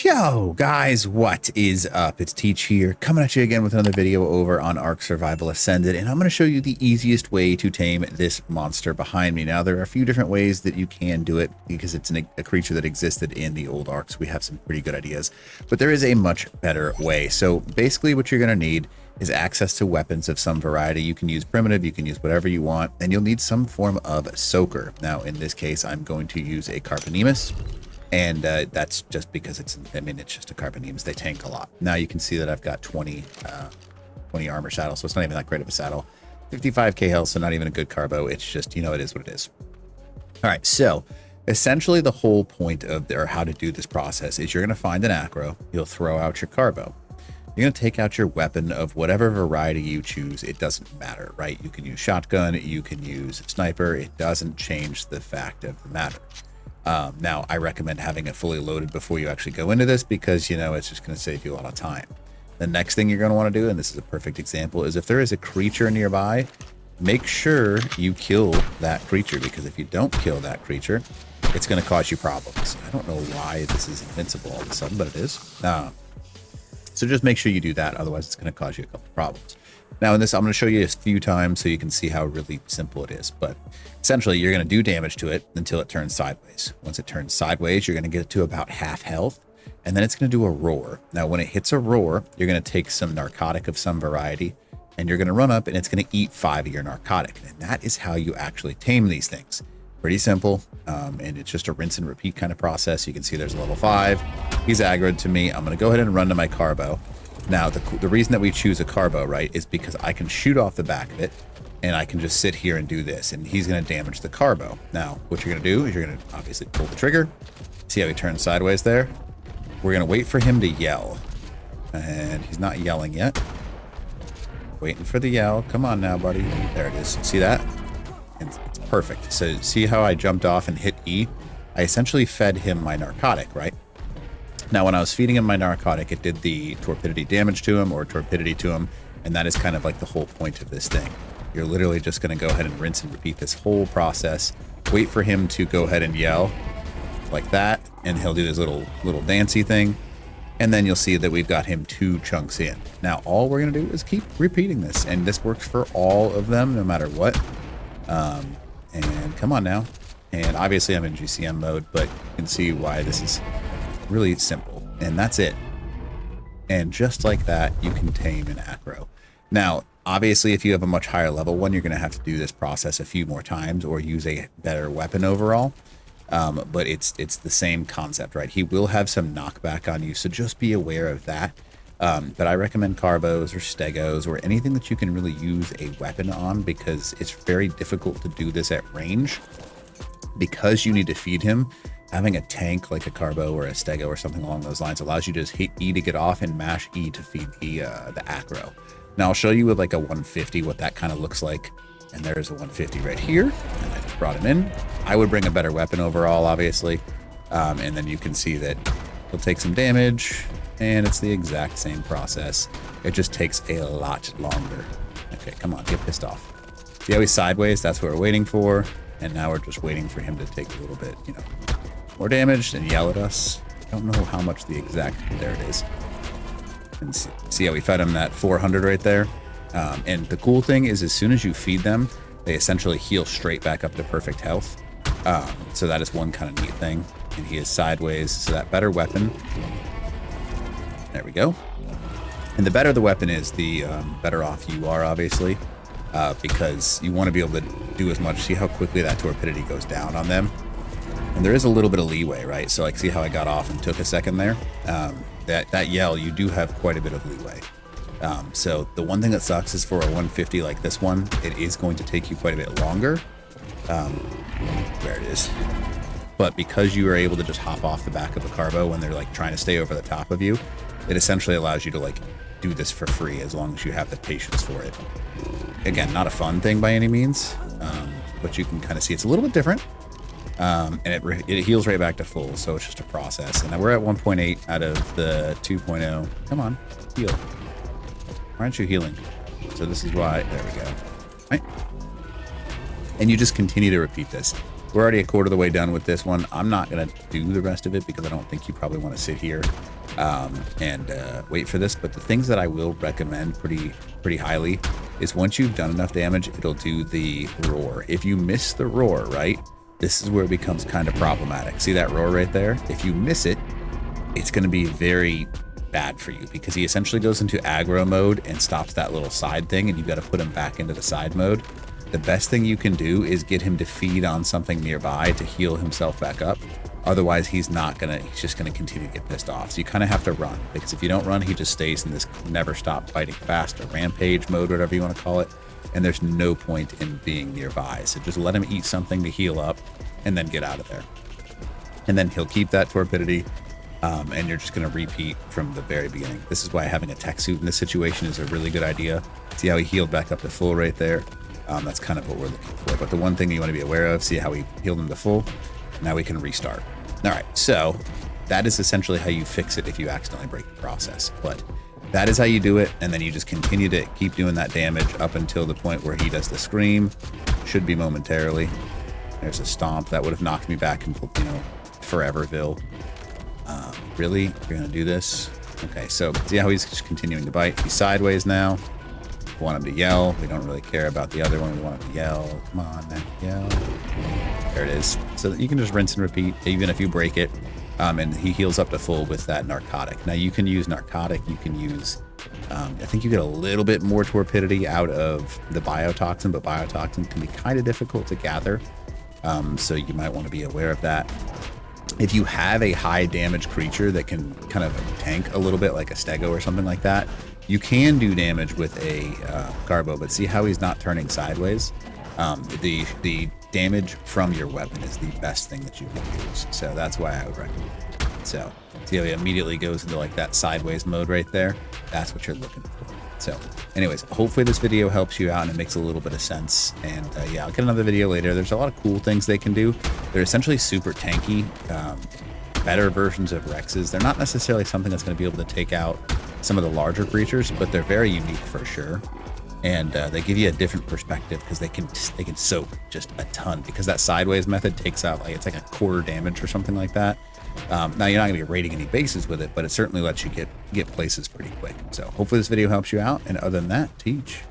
Yo guys, what is up? It's Teach here, coming at you again with another video over on Ark Survival Ascended, and I'm going to show you the easiest way to tame this monster behind me. Now, there are a few different ways that you can do it because it's a creature that existed in the old Arks. We have some pretty good ideas, but there is a much better way. So basically what you're going to need is access to weapons of some variety. You can use primitive, you can use whatever you want, and you'll need some form of soaker. Now, in this case, I'm going to use a Carponimus. And that's just because it's just a Carponimus. They tank a lot. Now you can see that I've got 20 armor saddle, so it's not even that great of a saddle. 55k health, so not even a good carbo. It's just, it is what it is. All right, so essentially the whole point of or how to do this process is you're going to find an acro. You'll throw out your carbo. You're going to take out your weapon of whatever variety you choose. It doesn't matter, right? You can use shotgun, you can use sniper. It doesn't change the fact of the matter. Now, I recommend having it fully loaded before you actually go into this because, it's just going to save you a lot of time. The next thing you're going to want to do, and this is a perfect example, is if there is a creature nearby, make sure you kill that creature, because if you don't kill that creature, it's going to cause you problems. I don't know why this is invincible all of a sudden, but it is. So just make sure you do that. Otherwise, it's going to cause you a couple problems. Now in this, I'm going to show you a few times so you can see how really simple it is. But essentially, you're going to do damage to it until it turns sideways. Once it turns sideways, you're going to get it to about half health, and then it's going to do a roar. Now, when it hits a roar, you're going to take some narcotic of some variety, and you're going to run up, and it's going to eat 5 of your narcotic. And that is how you actually tame these things. Pretty simple, and it's just a rinse and repeat kind of process. You can see there's a level 5. He's aggroed to me. I'm going to go ahead and run to my carbo. Now, the reason that we choose a carbo, right, is because I can shoot off the back of it, and I can just sit here and do this, and he's going to damage the carbo. Now, what you're going to do is you're going to obviously pull the trigger. See how he turns sideways there? We're going to wait for him to yell, and he's not yelling yet. Waiting for the yell. Come on now, buddy. There it is. See that? It's perfect. So see how I jumped off and hit E? I essentially fed him my narcotic, right? Now, when I was feeding him my narcotic, it did the torpidity damage to him, or torpidity to him, and that is kind of like the whole point of this thing. You're literally just going to go ahead and rinse and repeat this whole process, wait for him to go ahead and yell like that, and he'll do this little dancey thing, and then you'll see that we've got him 2 chunks in. Now, all we're going to do is keep repeating this, and this works for all of them, no matter what. And come on now. And obviously I'm in GCM mode, but you can see why this is really simple, and that's it. And just like that, you can tame an acro. Now, obviously, if you have a much higher level one, you're going to have to do this process a few more times or use a better weapon overall. But it's the same concept, right? He will have some knockback on you, so just be aware of that. But I recommend carbos or stegos or anything that you can really use a weapon on, because it's very difficult to do this at range because you need to feed him. Having a tank like a carbo or a stego or something along those lines allows you to just hit E to get off and mash E to feed the acro. Now I'll show you with like a 150 what that kind of looks like. And there's a 150 right here, and I just brought him in. I would bring a better weapon overall, obviously. And then you can see that he'll take some damage, and it's the exact same process. It just takes a lot longer. Okay, come on, get pissed off. See how he's sideways? That's what we're waiting for. And now we're just waiting for him to take a little bit, more damage and yell at us. I don't know how much the exact, there it is. And see how we fed him that 400 right there? And the cool thing is, as soon as you feed them, they essentially heal straight back up to perfect health. So that is one kind of neat thing. And he is sideways, so that better weapon. There we go. And the better the weapon is, the better off you are, obviously. Because you want to be able to do as much. See how quickly that torpidity goes down on them? And there is a little bit of leeway, right? So like, see how I got off and took a second there? That yell, you do have quite a bit of leeway. So the one thing that sucks is for a 150 like this one, it is going to take you quite a bit longer. There it is. But because you are able to just hop off the back of a carbo when they're like trying to stay over the top of you, it essentially allows you to like do this for free as long as you have the patience for it. Again, not a fun thing by any means, but you can kind of see it's a little bit different. And it heals right back to full, so it's just a process. And we're at 1.8 out of the 2.0. Come on, heal. Why aren't you healing? So this is why. There we go. Right. And you just continue to repeat this. we're already a quarter of the way done with this one. I'm not going to do the rest of it because I don't think you probably want to sit here and wait for this. But the things that I will recommend pretty highly is once you've done enough damage, it'll do the roar. If you miss the roar, right, this is where it becomes kind of problematic. See that roar right there? If you miss it, it's going to be very bad for you because he essentially goes into aggro mode and stops that little side thing, and you've got to put him back into the side mode. The best thing you can do is get him to feed on something nearby to heal himself back up. Otherwise, he's just gonna continue to get pissed off. So you kind of have to run, because if you don't run, he just stays in this never stop fighting fast or rampage mode, whatever you want to call it. And there's no point in being nearby. So just let him eat something to heal up and then get out of there. And then he'll keep that torpidity. And you're just going to repeat from the very beginning. This is why having a tech suit in this situation is a really good idea. See how he healed back up to full right there? That's kind of what we're looking for. But the one thing you want to be aware of, see how he healed him to full? Now we can restart. All right, so that is essentially how you fix it if you accidentally break the process. But that is how you do it, and then you just continue to keep doing that damage up until the point where he does the scream. Should be momentarily. There's a stomp. That would have knocked me back in, Foreverville. Really? You're going to do this? Okay, so see how he's just continuing to bite? He's sideways now. We want him to yell. We don't really care about the other one. We want him to yell. Come on, man. Yell. There it is. So you can just rinse and repeat, even if you break it. And he heals up to full with that narcotic. Now, you can use narcotic. You can use... I think you get a little bit more torpidity out of the biotoxin, but biotoxin can be kind of difficult to gather. So you might want to be aware of that. If you have a high damage creature that can kind of tank a little bit, like a stego or something like that, you can do damage with a Garbo, but see how he's not turning sideways? The damage from your weapon is the best thing that you can use. So that's why I would recommend it. So see how he immediately goes into like that sideways mode right there? That's what you're looking for. So anyways, hopefully this video helps you out and it makes a little bit of sense. And yeah, I'll get another video later. There's a lot of cool things they can do. They're essentially super tanky, better versions of Rexes. They're not necessarily something that's going to be able to take out some of the larger creatures, but they're very unique for sure. And they give you a different perspective because they can soak just a ton, because that sideways method takes out it's like a quarter damage or something like that. Now you're not going to be raiding any bases with it, but it certainly lets you get places pretty quick. So hopefully this video helps you out. And other than that, teach.